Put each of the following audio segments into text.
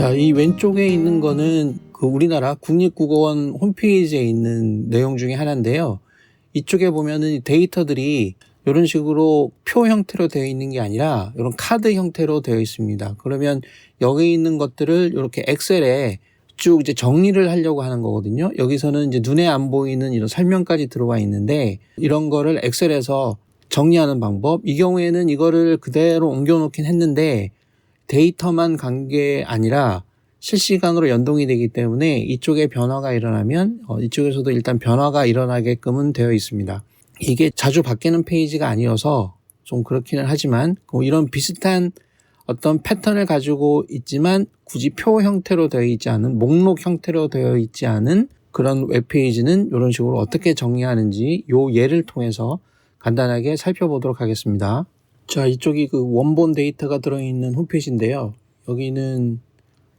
자, 이 왼쪽에 있는 거는 그 우리나라 국립국어원 홈페이지에 있는 내용 중에 하나인데요. 이쪽에 보면은 데이터들이 이런 식으로 표 형태로 되어 있는 게 아니라 이런 카드 형태로 되어 있습니다. 그러면 여기 있는 것들을 이렇게 엑셀에 쭉 이제 정리를 하려고 하는 거거든요. 여기서는 이제 눈에 안 보이는 이런 설명까지 들어와 있는데 이런 거를 엑셀에서 정리하는 방법. 이 경우에는 이거를 그대로 옮겨 놓긴 했는데 데이터만 간 게 아니라 실시간으로 연동이 되기 때문에 이쪽에 변화가 일어나면 이쪽에서도 일단 변화가 일어나게끔은 되어 있습니다. 이게 자주 바뀌는 페이지가 아니어서 좀 그렇기는 하지만 이런 비슷한 어떤 패턴을 가지고 있지만 굳이 표 형태로 되어 있지 않은 목록 형태로 되어 있지 않은 그런 웹페이지는 이런 식으로 어떻게 정리하는지 요 예를 통해서 간단하게 살펴보도록 하겠습니다. 자, 이쪽이 그 원본 데이터가 들어있는 홈페이지인데요. 여기는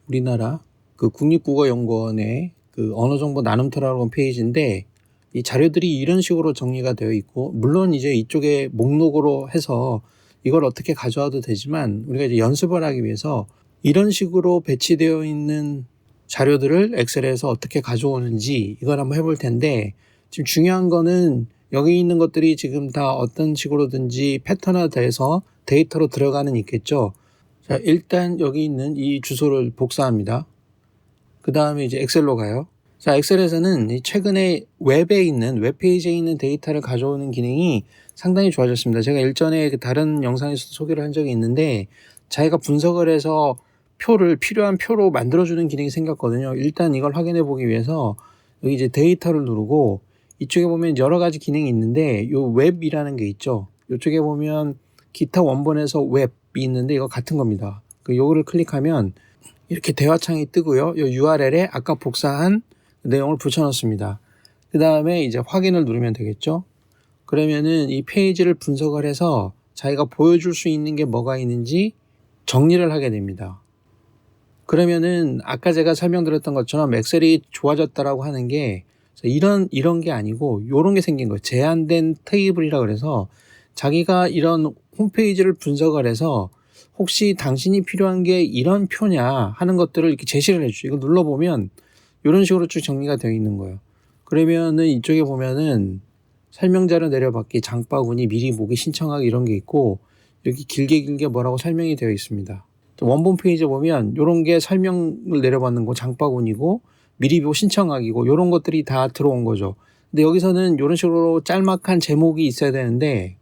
우리나라 그 국립국어연구원의 그 언어정보 나눔터라는 페이지인데 이 자료들이 이런 식으로 정리가 되어 있고, 물론 이제 이쪽에 목록으로 해서 이걸 어떻게 가져와도 되지만 우리가 이제 연습을 하기 위해서 이런 식으로 배치되어 있는 자료들을 엑셀에서 어떻게 가져오는지 이걸 한번 해볼 텐데, 지금 중요한 거는 여기 있는 것들이 지금 다 어떤 식으로든지 패턴화돼서 데이터로 들어가는 있겠죠. 자, 일단 여기 있는 이 주소를 복사합니다. 그 다음에 이제 엑셀로 가요. 자, 엑셀에서는 최근에 웹에 있는 웹페이지에 있는 데이터를 가져오는 기능이 상당히 좋아졌습니다. 제가 일전에 다른 영상에서 소개를 한 적이 있는데 자기가 분석을 해서 필요한 표로 만들어주는 기능이 생겼거든요. 일단 이걸 확인해 보기 위해서 여기 이제 데이터를 누르고 이쪽에 보면 여러 가지 기능이 있는데 요 웹이라는 게 있죠. 이쪽에 보면 기타 원본에서 웹이 있는데 이거 같은 겁니다. 요거를 클릭하면 이렇게 대화창이 뜨고요. 요 URL에 아까 복사한 내용을 붙여넣습니다. 그 다음에 이제 확인을 누르면 되겠죠. 그러면은 이 페이지를 분석을 해서 자기가 보여줄 수 있는 게 뭐가 있는지 정리를 하게 됩니다. 그러면은 아까 제가 설명드렸던 것처럼 엑셀이 좋아졌다라고 하는 게 이런 게 아니고 이런 게 생긴 거예요. 제한된 테이블이라 그래서 자기가 이런 홈페이지를 분석을 해서 혹시 당신이 필요한 게 이런 표냐 하는 것들을 이렇게 제시를 해주죠. 이거 눌러보면 이런 식으로 쭉 정리가 되어 있는 거예요. 그러면은 이쪽에 보면은 설명자료 내려받기, 장바구니, 미리 보기, 신청하기 이런 게 있고 여기 길게 뭐라고 설명이 되어 있습니다. 원본 페이지에 보면 이런 게 설명을 내려받는 거 장바구니고 미리 보고 신청하기고 이런 것들이 다 들어온 거죠. 근데 여기서는 이런 식으로 짤막한 제목이 있어야 되는데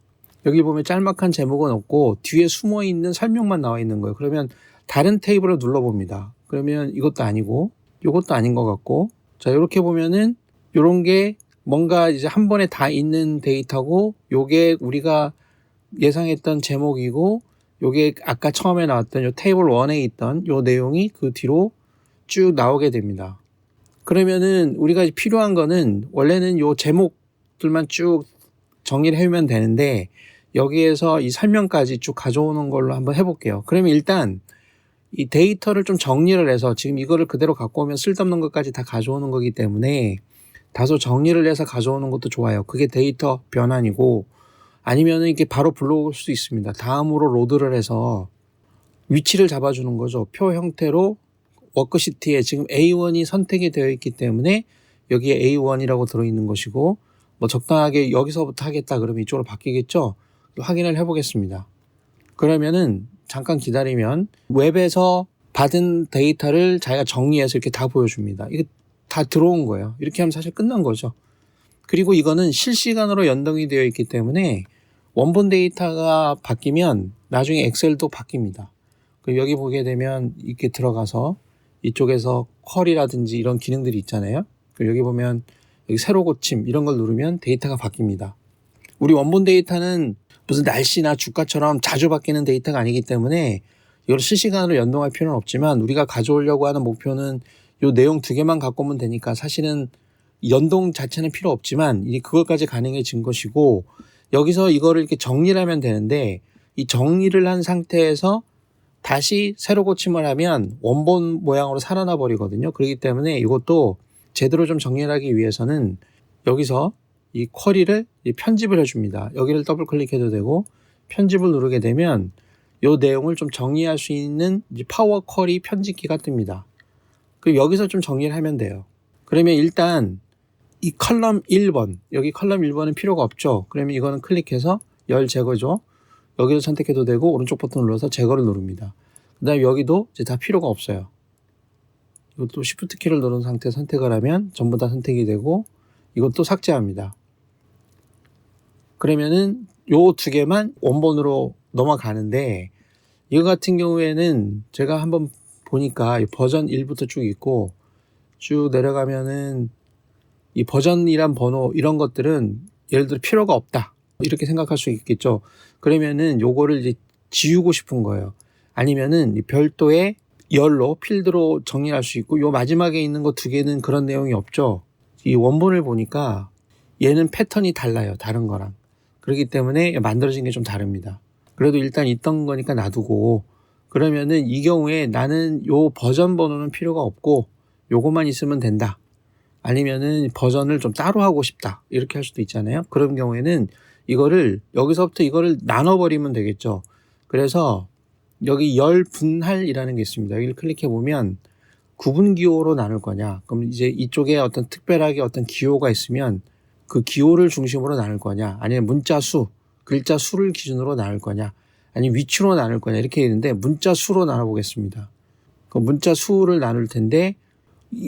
여기 보면 짤막한 제목은 없고 뒤에 숨어 있는 설명만 나와 있는 거예요. 그러면 다른 테이블을 눌러봅니다. 그러면 이것도 아니고 이것도 아닌 것 같고, 자, 이렇게 보면은 이런 게 뭔가 이제 한 번에 다 있는 데이터고 요게 우리가 예상했던 제목이고 요게 아까 처음에 나왔던 요 테이블 1에 있던 요 내용이 그 뒤로 쭉 나오게 됩니다. 그러면은 우리가 필요한 거는 원래는 요 제목들만 쭉 정리를 해오면 되는데 여기에서 이 설명까지 쭉 가져오는 걸로 한번 해볼게요. 그러면 일단 이 데이터를 좀 정리를 해서 지금 이거를 그대로 갖고 오면 쓸데없는 것까지 다 가져오는 거기 때문에 다소 정리를 해서 가져오는 것도 좋아요. 그게 데이터 변환이고, 아니면은 이게 바로 불러올 수 있습니다. 다음으로 로드를 해서 위치를 잡아주는 거죠. 표 형태로 워크시트에 지금 A1이 선택이 되어 있기 때문에 여기에 A1이라고 들어있는 것이고, 뭐 적당하게 여기서부터 하겠다 그러면 이쪽으로 바뀌겠죠. 확인을 해보겠습니다. 그러면은 잠깐 기다리면 웹에서 받은 데이터를 자기가 정리해서 이렇게 다 보여줍니다. 이게 다 들어온 거예요. 이렇게 하면 사실 끝난 거죠. 그리고 이거는 실시간으로 연동이 되어 있기 때문에 원본 데이터가 바뀌면 나중에 엑셀도 바뀝니다. 여기 보게 되면 이렇게 들어가서 이쪽에서 쿼리라든지 이런 기능들이 있잖아요. 여기 보면 여기 새로 고침 이런 걸 누르면 데이터가 바뀝니다. 우리 원본 데이터는 무슨 날씨나 주가처럼 자주 바뀌는 데이터가 아니기 때문에 이걸 실시간으로 연동할 필요는 없지만 우리가 가져오려고 하는 목표는 이 내용 2개만 갖고 오면 되니까 사실은 연동 자체는 필요 없지만 이게 그것까지 가능해진 것이고, 여기서 이거를 이렇게 정리를 하면 되는데 이 정리를 한 상태에서 다시 새로 고침을 하면 원본 모양으로 살아나 버리거든요. 그렇기 때문에 이것도 제대로 좀 정리를 하기 위해서는 여기서 이 쿼리를 편집을 해줍니다. 여기를 더블 클릭해도 되고 편집을 누르게 되면 요 내용을 좀 정리할 수 있는 이제 파워 쿼리 편집기가 뜹니다. 그럼 여기서 좀 정리를 하면 돼요. 그러면 일단 이 컬럼 1번, 여기 컬럼 1번은 필요가 없죠. 그러면 이거는 클릭해서 열 제거죠. 여기를 선택해도 되고 오른쪽 버튼 눌러서 제거를 누릅니다. 그 다음에 여기도 이제 다 필요가 없어요. 이것도 Shift 키를 누른 상태에서 선택을 하면 전부 다 선택이 되고 이것도 삭제합니다. 그러면은 요 두 개만 원본으로 넘어가는데 이거 같은 경우에는 제가 한번 보니까 버전 1부터 쭉 있고 쭉 내려가면은 이 버전이란 번호 이런 것들은 예를 들어 필요가 없다 이렇게 생각할 수 있겠죠. 그러면은 요거를 이제 지우고 싶은 거예요. 아니면은 별도의 열로 필드로 정리할 수 있고 요 마지막에 있는 거 두 개는 그런 내용이 없죠. 이 원본을 보니까 얘는 패턴이 달라요. 다른 거랑. 그렇기 때문에 만들어진 게 좀 다릅니다. 그래도 일단 있던 거니까 놔두고 그러면은 이 경우에 나는 요 버전 번호는 필요가 없고 요것만 있으면 된다. 아니면은 버전을 좀 따로 하고 싶다. 이렇게 할 수도 있잖아요. 그런 경우에는 이거를 여기서부터 이거를 나눠버리면 되겠죠. 그래서 여기 열 분할이라는 게 있습니다. 여기를 클릭해 보면 구분 기호로 나눌 거냐. 그럼 이제 이쪽에 어떤 특별하게 어떤 기호가 있으면 그 기호를 중심으로 나눌 거냐. 아니면 문자 수, 글자 수를 기준으로 나눌 거냐. 아니면 위치로 나눌 거냐. 이렇게 있는데 문자 수로 나눠 보겠습니다. 그 문자 수를 나눌 텐데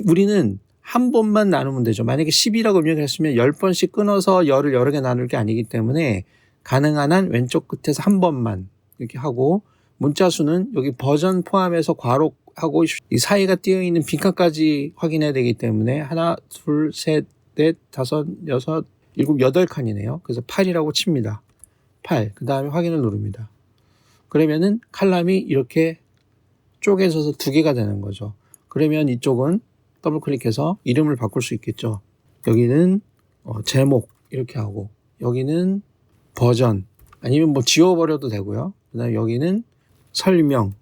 우리는 한 번만 나누면 되죠. 만약에 10이라고 입력을 했으면 10번씩 끊어서 열을 여러 개 나눌 게 아니기 때문에 가능한 한 왼쪽 끝에서 한 번만 이렇게 하고 문자 수는 여기 버전 포함해서 괄호하고 이 사이가 띄어 있는 빈칸까지 확인해야 되기 때문에 하나, 둘, 셋, 넷, 다섯, 여섯, 일곱, 8칸이네요. 그래서 8이라고 칩니다. 8. 그 다음에 확인을 누릅니다. 그러면은 칼럼이 이렇게 쪼개져서 두 개가 되는 거죠. 그러면 이쪽은 더블 클릭해서 이름을 바꿀 수 있겠죠. 여기는 제목 이렇게 하고 여기는 버전 아니면 뭐 지워버려도 되고요. 그 다음에 여기는 설명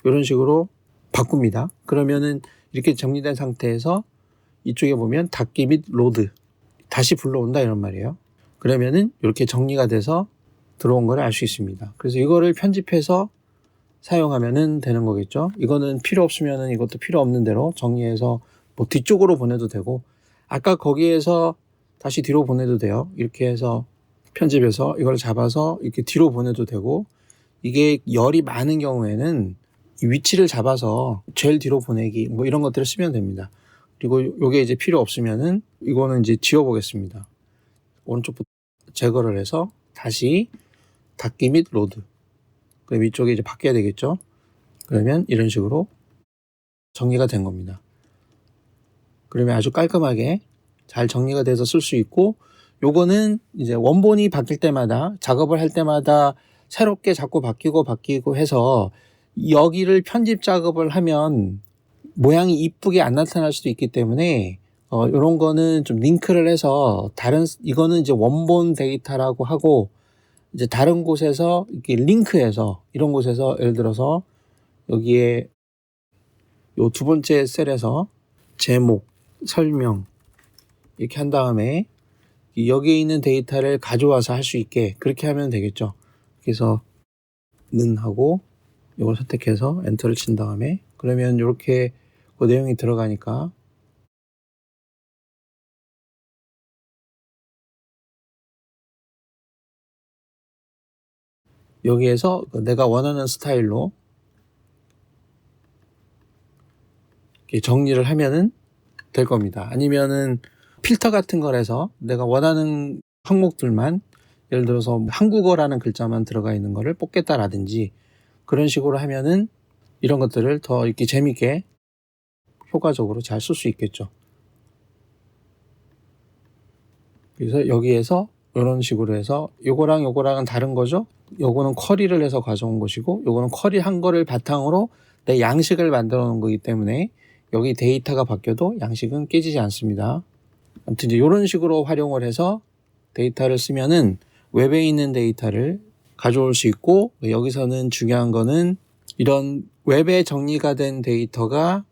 이런 식으로 바꿉니다. 그러면은 이렇게 정리된 상태에서 이쪽에 보면 닫기 및 로드 다시 불러온다 이런 말이에요. 그러면은 이렇게 정리가 돼서 들어온 걸 알 수 있습니다. 그래서 이거를 편집해서 사용하면은 되는 거겠죠. 이거는 필요 없으면은 이것도 필요 없는 대로 정리해서 뭐 뒤쪽으로 보내도 되고 아까 거기에서 다시 뒤로 보내도 돼요. 이렇게 해서 편집해서 이걸 잡아서 이렇게 뒤로 보내도 되고 이게 열이 많은 경우에는 이 위치를 잡아서 제일 뒤로 보내기 뭐 이런 것들을 쓰면 됩니다. 그리고 이게 이제 필요 없으면은 이거는 이제 지워보겠습니다. 오른쪽부터 제거를 해서 다시 닫기 및 로드. 그럼 이쪽에 이제 바뀌어야 되겠죠. 그러면 이런 식으로 정리가 된 겁니다. 그러면 아주 깔끔하게 잘 정리가 돼서 쓸 수 있고 요거는 이제 원본이 바뀔 때마다 작업을 할 때마다 새롭게 자꾸 바뀌고 해서 여기를 편집 작업을 하면 모양이 이쁘게 안 나타날 수도 있기 때문에 요런 거는 좀 링크를 해서 이거는 이제 원본 데이터라고 하고 이제 다른 곳에서 이렇게 링크해서 이런 곳에서 예를 들어서 여기에 요 두 번째 셀에서 제목, 설명 이렇게 한 다음에 여기에 있는 데이터를 가져와서 할 수 있게 그렇게 하면 되겠죠. 그래서 는 하고 이걸 선택해서 엔터를 친 다음에 그러면 이렇게 그 내용이 들어가니까 여기에서 내가 원하는 스타일로 이렇게 정리를 하면은 될 겁니다. 아니면은 필터 같은 걸 해서 내가 원하는 항목들만 예를 들어서 한국어라는 글자만 들어가 있는 거를 뽑겠다라든지 그런 식으로 하면은 이런 것들을 더 이렇게 재밌게 효과적으로 잘 쓸 수 있겠죠. 그래서 여기에서 이런 식으로 해서 요거랑 요거랑은 다른 거죠. 요거는 쿼리를 해서 가져온 것이고 요거는 쿼리한 거를 바탕으로 내 양식을 만들어 놓은 거기 때문에 여기 데이터가 바뀌어도 양식은 깨지지 않습니다. 아무튼 이제 이런 식으로 활용을 해서 데이터를 쓰면은 웹에 있는 데이터를 가져올 수 있고 여기서는 중요한 거는 이런 웹에 정리가 된 데이터가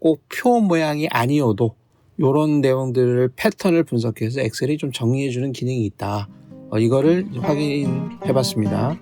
꼭 표 모양이 아니어도 이런 내용들을 패턴을 분석해서 엑셀이 좀 정리해주는 기능이 있다. 이거를 확인해 봤습니다.